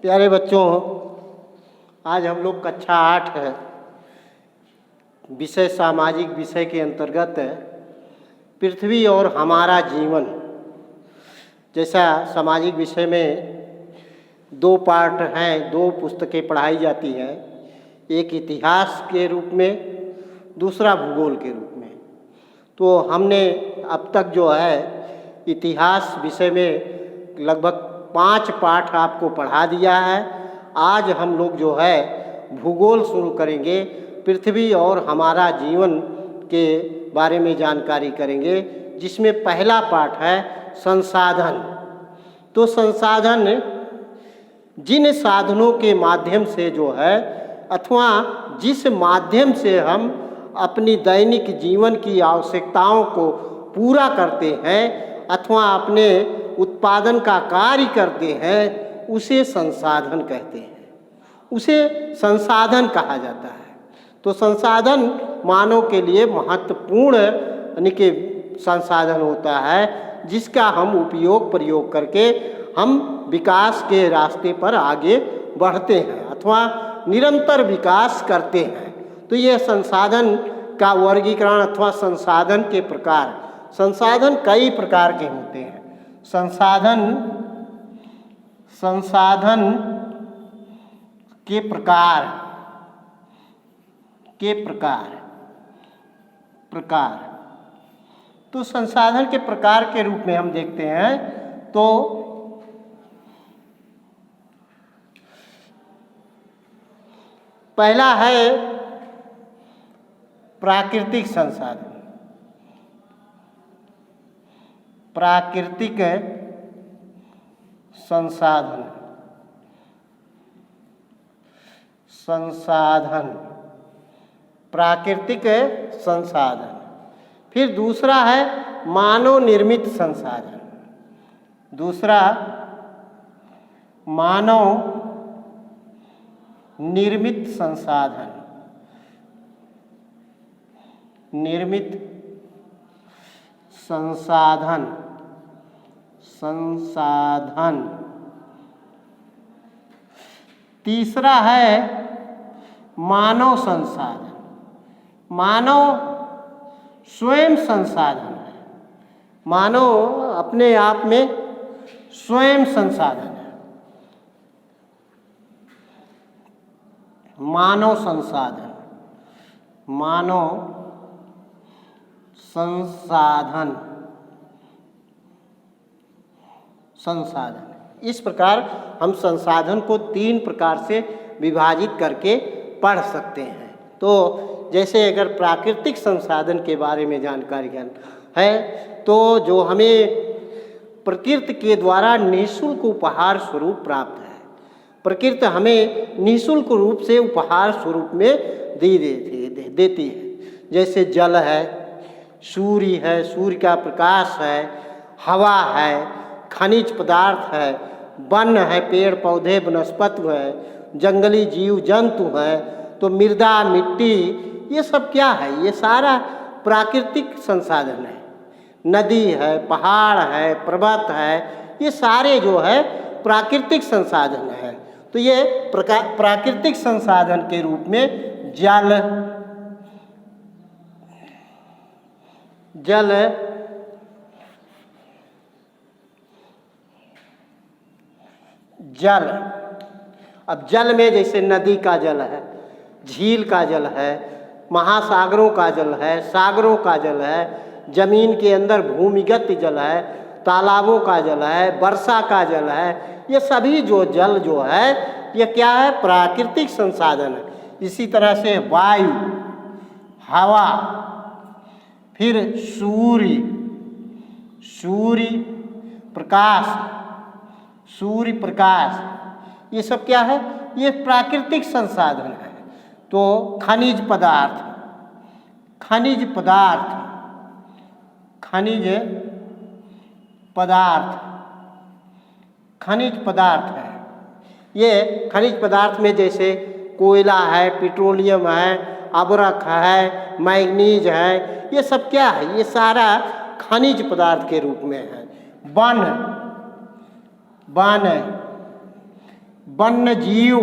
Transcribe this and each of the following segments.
प्यारे बच्चों, आज हम लोग कक्षा 8 है, विषय सामाजिक विषय के अंतर्गत पृथ्वी और हमारा जीवन। जैसा सामाजिक विषय में 2 पार्ट हैं, 2 पुस्तकें पढ़ाई जाती हैं, एक इतिहास के रूप में, दूसरा भूगोल के रूप में। तो हमने अब तक जो है इतिहास विषय में लगभग 5 पाठ आपको पढ़ा दिया है। आज हम लोग जो है भूगोल शुरू करेंगे, पृथ्वी और हमारा जीवन के बारे में जानकारी करेंगे, जिसमें पहला पाठ है संसाधन। तो संसाधन जिन साधनों के माध्यम से जो है अथवा जिस माध्यम से हम अपनी दैनिक जीवन की आवश्यकताओं को पूरा करते हैं अथवा अपने उत्पादन का कार्य करते हैं, उसे संसाधन कहते हैं, उसे संसाधन कहा जाता है। तो संसाधन मानव के लिए महत्वपूर्ण यानी कि संसाधन होता है, जिसका हम उपयोग प्रयोग करके हम विकास के रास्ते पर आगे बढ़ते हैं अथवा निरंतर विकास करते हैं। तो यह संसाधन का वर्गीकरण अथवा संसाधन के प्रकार, संसाधन कई प्रकार के होते हैं। संसाधन के प्रकार। तो संसाधन के प्रकार के रूप में हम देखते हैं तो पहला है प्राकृतिक संसाधन। प्राकृतिक संसाधन। फिर दूसरा है मानव निर्मित संसाधन। दूसरा मानव निर्मित संसाधन। तीसरा है मानव संसाधन। मानव स्वयं संसाधन है, मानव अपने आप में स्वयं संसाधन है। मानव संसाधन। इस प्रकार हम संसाधन को 3 प्रकार से विभाजित करके पढ़ सकते हैं। तो जैसे अगर प्राकृतिक संसाधन के बारे में जानकारी है तो जो हमें प्रकृति के द्वारा निःशुल्क उपहार स्वरूप प्राप्त है। प्रकृति हमें निःशुल्क रूप से उपहार स्वरूप में देती है। जैसे जल है, सूर्य है, सूर्य का प्रकाश है, हवा है, खनिज पदार्थ है, वन है, पेड़ पौधे वनस्पति है, जंगली जीव जंतु है, तो मृदा मिट्टी, ये सब क्या है? ये सारा प्राकृतिक संसाधन है। नदी है, पहाड़ है, पर्वत है, ये सारे जो है प्राकृतिक संसाधन है। तो ये प्राकृतिक संसाधन के रूप में जल। अब जल में जैसे नदी का जल है, झील का जल है, महासागरों का जल है, सागरों का जल है, जमीन के अंदर भूमिगत जल है, तालाबों का जल है, वर्षा का जल है, ये सभी जो जल जो है ये क्या है? प्राकृतिक संसाधन है। इसी तरह से वायु, हवा, फिर सूर्य प्रकाश, ये सब क्या है? ये प्राकृतिक संसाधन है। तो खनिज पदार्थ है। ये खनिज पदार्थ में जैसे कोयला है, पेट्रोलियम है, अबरख है, मैग्नीज है, ये सब क्या है? ये सारा खनिज पदार्थ के रूप में है। वन वन्य जीव,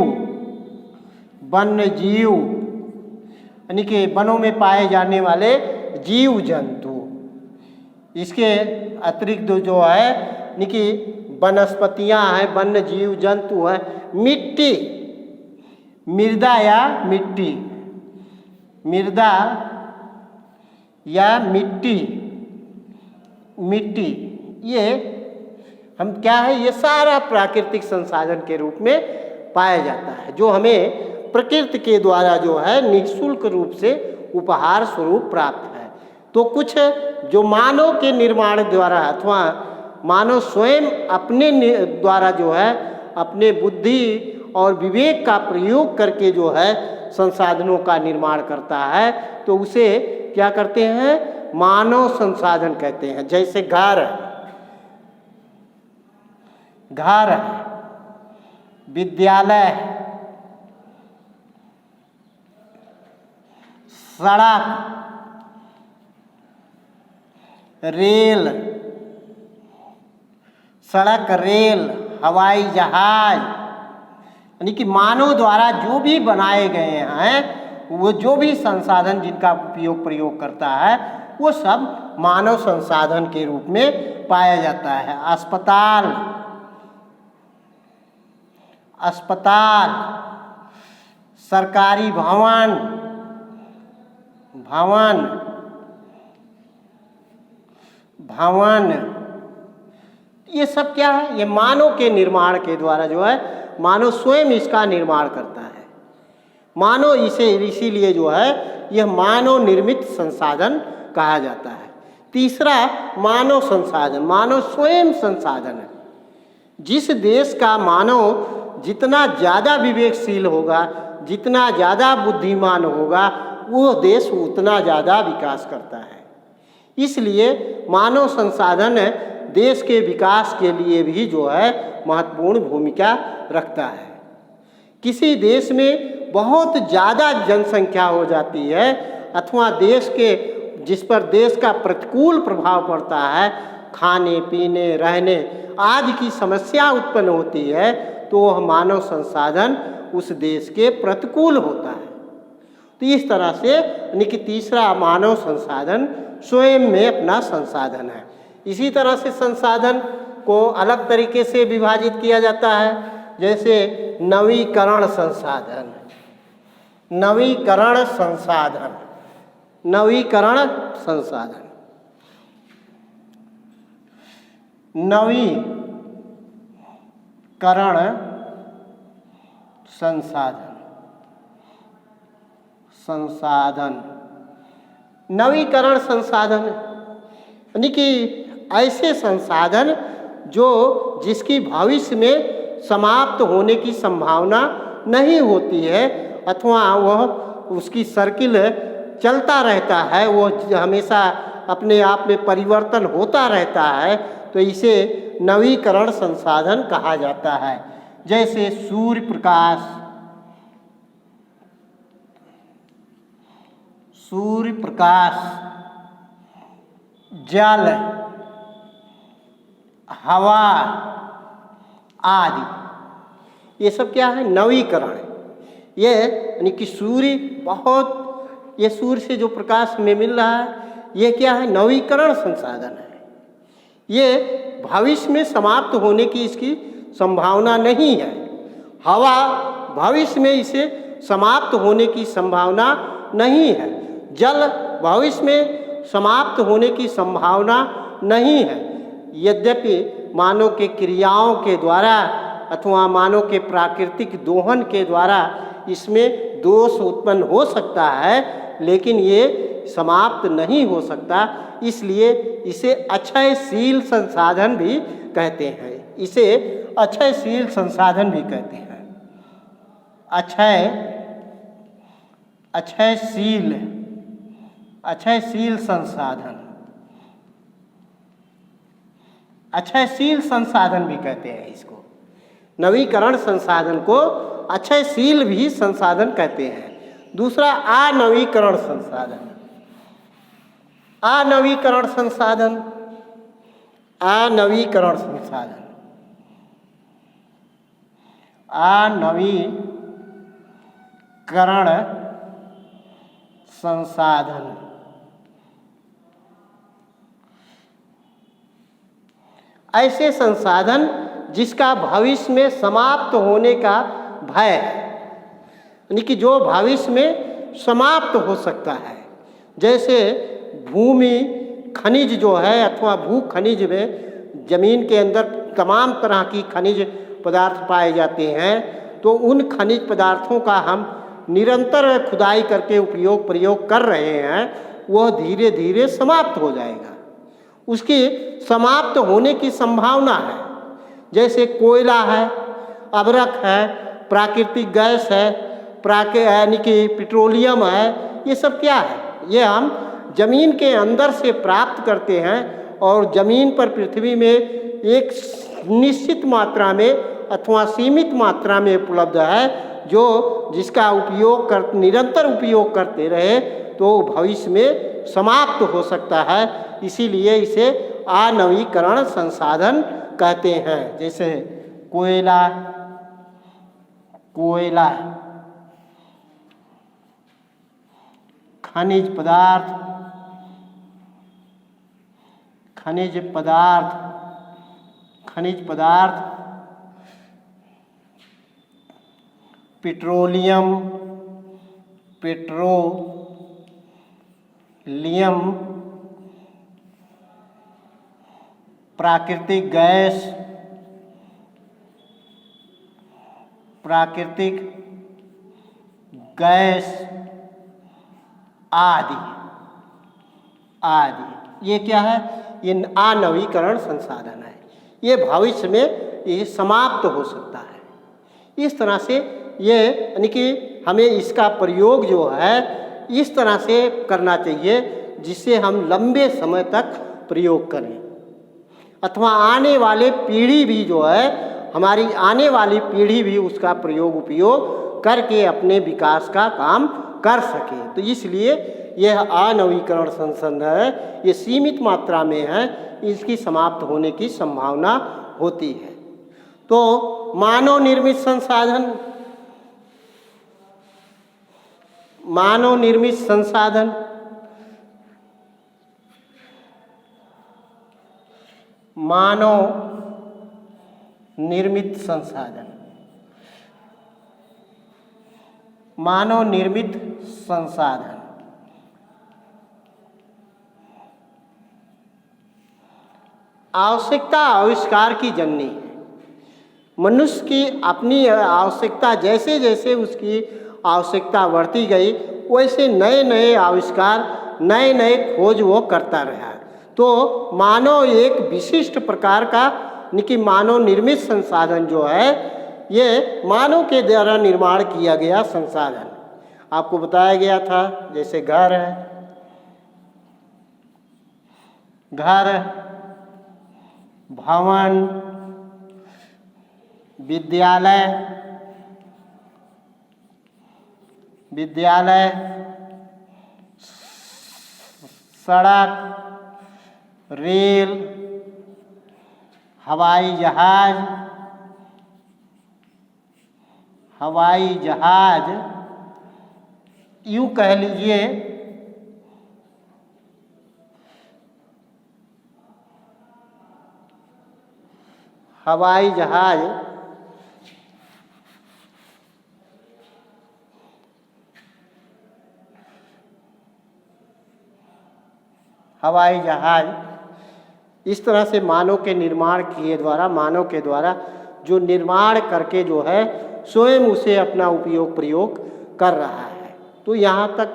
वन्य जीव यानी कि वनों में पाए जाने वाले जीव जंतु। इसके अतिरिक्त जो है यानी कि वनस्पतियां हैं, वन्य जीव जंतु हैं, मिट्टी, मृदा या मिट्टी, मृदा या मिट्टी, मिट्टी, ये हम क्या है, ये सारा प्राकृतिक संसाधन के रूप में पाया जाता है, जो हमें प्रकृति के द्वारा जो है निःशुल्क रूप से उपहार स्वरूप प्राप्त है। तो कुछ जो मानव के निर्माण द्वारा अथवा मानव स्वयं अपने द्वारा जो है अपने बुद्धि और विवेक का प्रयोग करके जो है संसाधनों का निर्माण करता है, तो उसे क्या करते हैं, मानव संसाधन कहते हैं। जैसे घर, घर, विद्यालय, सड़क, रेल, सड़क, रेल, हवाई जहाज, यानी कि मानव द्वारा जो भी बनाए गए हैं, वो जो भी संसाधन जिनका उपयोग प्रयोग करता है, वो सब मानव संसाधन के रूप में पाया जाता है। अस्पताल, अस्पताल, सरकारी भवन, भवन, भवन, ये सब क्या है, ये मानव के निर्माण के द्वारा जो है मानव स्वयं इसका निर्माण करता है। मानव इसे इसीलिए जो है यह मानव निर्मित संसाधन कहा जाता है। तीसरा मानव संसाधन, मानव स्वयं संसाधन है। जिस देश का मानव जितना ज़्यादा विवेकशील होगा, जितना ज़्यादा बुद्धिमान होगा, वो देश उतना ज़्यादा विकास करता है। इसलिए मानव संसाधन देश के विकास के लिए भी जो है महत्वपूर्ण भूमिका रखता है। किसी देश में बहुत ज़्यादा जनसंख्या हो जाती है अथवा देश के जिस पर देश का प्रतिकूल प्रभाव पड़ता है, खाने पीने रहने आदि की समस्या उत्पन्न होती है, तो वह मानव संसाधन उस देश के प्रतिकूल होता है। तो इस तरह से यानी कि तीसरा मानव संसाधन स्वयं में अपना संसाधन है। इसी तरह से संसाधन को अलग तरीके से विभाजित किया जाता है, जैसे नवीकरण संसाधन, नवीकरण संसाधन, नवीकरण संसाधन, नवीकरण संसाधन, संसाधन, नवीकरण संसाधन यानी कि ऐसे संसाधन जो जिसकी भविष्य में समाप्त होने की संभावना नहीं होती है अथवा वह उसकी सर्किल चलता रहता है, वो हमेशा अपने आप में परिवर्तन होता रहता है, तो इसे नवीकरण संसाधन कहा जाता है। जैसे सूर्य प्रकाश, सूर्य प्रकाश, जल, हवा आदि, ये सब क्या है, नवीकरण। ये यानी कि सूर्य बहुत, ये सूर्य से जो प्रकाश हमें मिल रहा है, ये क्या है, नवीकरण संसाधन है। ये भविष्य में समाप्त होने की इसकी संभावना नहीं है। हवा भविष्य में इसे समाप्त होने की संभावना नहीं है। जल भविष्य में समाप्त होने की संभावना नहीं है। यद्यपि मानव के क्रियाओं के द्वारा अथवा मानव के प्राकृतिक दोहन के द्वारा इसमें दोष उत्पन्न हो सकता है, लेकिन ये समाप्त नहीं हो सकता, इसलिए इसे अक्षयशील संसाधन भी कहते हैं। इसे अक्षयशील संसाधन भी कहते हैं। अक्षयशील, अक्षयशील संसाधन, अक्षयशील संसाधन भी कहते हैं इसको। नवीकरण संसाधन को अक्षयशील भी संसाधन कहते हैं। दूसरा अनवीकरण संसाधन, अनवीकरण संसाधन, अनवीकरण संसाधन, आनवीकरण संसाधन। ऐसे संसाधन जिसका भविष्य में समाप्त होने का भय है, यानी कि जो भविष्य में समाप्त हो सकता है। जैसे भूमि खनिज जो है अथवा भू खनिज में जमीन के अंदर तमाम तरह की खनिज पदार्थ पाए जाते हैं, तो उन खनिज पदार्थों का हम निरंतर खुदाई करके उपयोग प्रयोग कर रहे हैं, वह धीरे धीरे समाप्त हो जाएगा। उसकी समाप्त होने की संभावना है। जैसे कोयला है, अभ्रक है, प्राकृतिक गैस है, यानी कि पेट्रोलियम है, ये सब क्या है? ये हम जमीन के अंदर से प्राप्त करते हैं और जमीन पर पृथ्वी में एक निश्चित मात्रा में अथवा सीमित मात्रा में उपलब्ध है, जो जिसका उपयोग निरंतर उपयोग करते रहे तो भविष्य में समाप्त हो सकता है। इसीलिए इसे आनवीकरण संसाधन कहते हैं। जैसे कोयला खनिज पदार्थ पेट्रोलियम प्राकृतिक गैस आदि। ये क्या है? ये आनवीकरण संसाधन है। ये भविष्य में ये समाप्त हो सकता है। इस तरह से ये यानी कि हमें इसका प्रयोग जो है इस तरह से करना चाहिए जिससे हम लंबे समय तक प्रयोग करें, अथवा आने वाले पीढ़ी भी जो है, हमारी आने वाली पीढ़ी भी उसका प्रयोग उपयोग करके अपने विकास का काम कर सके। तो इसलिए यह आनवीकरण संसाधन है, ये सीमित मात्रा में है, इसकी समाप्त होने की संभावना होती है। तो मानव निर्मित संसाधन, मानव निर्मित संसाधन आवश्यकता आविष्कार की जननी है। मनुष्य की अपनी आवश्यकता, जैसे जैसे उसकी आवश्यकता बढ़ती गई वैसे नए नए आविष्कार, नए नए खोज वो करता रहा। तो मानव एक विशिष्ट प्रकार का, यानी मानव निर्मित संसाधन जो है, ये मानव के द्वारा निर्माण किया गया संसाधन। आपको बताया गया था, जैसे घर है, भवन, विद्यालय, सड़क, रेल, हवाई जहाज, यूँ कह लीजिए हवाई जहाज इस तरह से मानव के द्वारा जो निर्माण करके जो है स्वयं उसे अपना उपयोग प्रयोग कर रहा है। तो यहाँ तक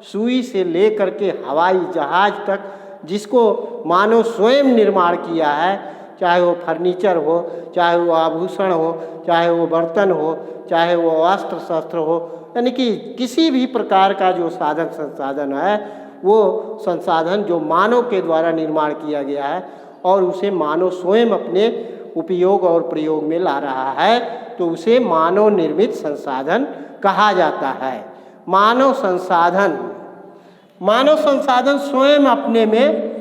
सुई से ले करके हवाई जहाज तक जिसको मानव स्वयं निर्माण किया है, चाहे वो फर्नीचर हो, चाहे वो आभूषण हो, चाहे वो बर्तन हो, चाहे वो अस्त्र शस्त्र हो, यानी कि किसी भी प्रकार का जो संसाधन है, वो संसाधन जो मानव के द्वारा निर्माण किया गया है और उसे मानव स्वयं अपने उपयोग और प्रयोग में ला रहा है, तो उसे मानव निर्मित संसाधन कहा जाता है। मानव संसाधन स्वयं अपने में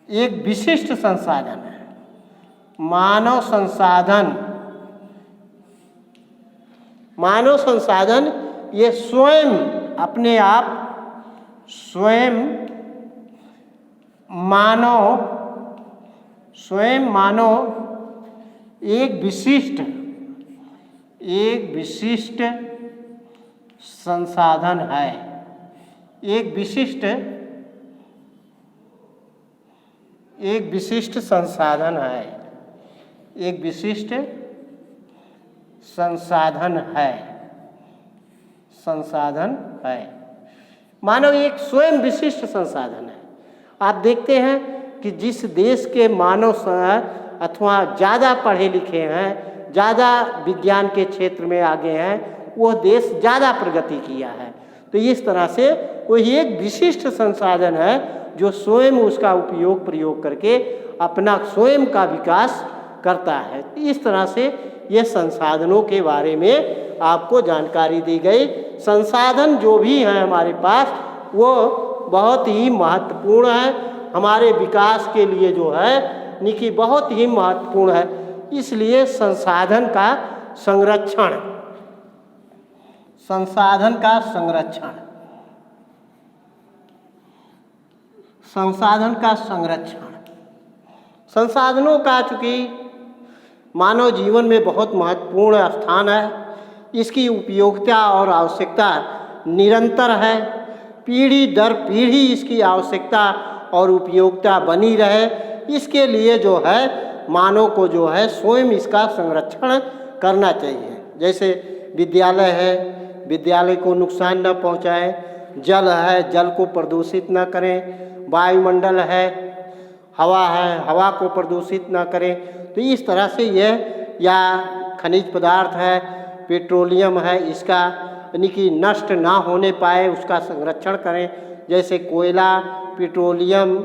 एक विशिष्ट संसाधन है। मानव संसाधन मानव संसाधन ये स्वयं अपने आप स्वयं मानव एक विशिष्ट संसाधन है, एक विशिष्ट संसाधन है, एक विशिष्ट संसाधन है। मानव एक स्वयं विशिष्ट संसाधन है। आप देखते हैं कि जिस देश के मानव अथवा ज़्यादा पढ़े लिखे हैं, ज़्यादा विज्ञान के क्षेत्र में आगे हैं, वह देश ज़्यादा प्रगति किया है। तो इस तरह से वही एक विशिष्ट संसाधन है जो स्वयं उसका उपयोग प्रयोग करके अपना स्वयं का विकास करता है। इस तरह से ये संसाधनों के बारे में आपको जानकारी दी गई। संसाधन जो भी हैं हमारे पास वो बहुत ही महत्वपूर्ण है, हमारे विकास के लिए जो है निकी बहुत ही महत्वपूर्ण है। इसलिए संसाधन का संरक्षण संसाधनों का चूँकि मानव जीवन में बहुत महत्वपूर्ण स्थान है, इसकी उपयोगिता और आवश्यकता निरंतर है। पीढ़ी दर पीढ़ी इसकी आवश्यकता और उपयोगिता बनी रहे, इसके लिए जो है मानव को जो है स्वयं इसका संरक्षण करना चाहिए। जैसे विद्यालय है, विद्यालय को नुकसान न पहुंचाए, जल है, जल को प्रदूषित न करें, वायुमंडल है, हवा है, हवा को प्रदूषित न करें। तो इस तरह से यह या खनिज पदार्थ है, पेट्रोलियम है, इसका यानी कि नष्ट ना होने पाए उसका संरक्षण करें। जैसे कोयला, पेट्रोलियम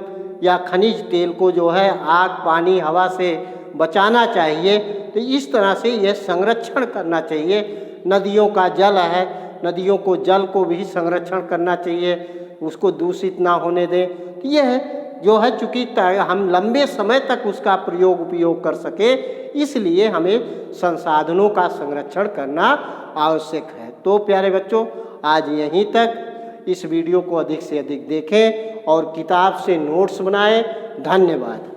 या खनिज तेल को जो है आग, पानी, हवा से बचाना चाहिए। तो इस तरह से यह संरक्षण करना चाहिए। नदियों का जल है, नदियों को जल को भी संरक्षण करना चाहिए, उसको दूषित ना होने दें। तो यह जो है चूँकि हम लंबे समय तक उसका उपयोग कर सके, इसलिए हमें संसाधनों का संरक्षण करना आवश्यक है। तो प्यारे बच्चों, आज यहीं तक। इस वीडियो को अधिक से अधिक देखें और किताब से नोट्स बनाएं। धन्यवाद।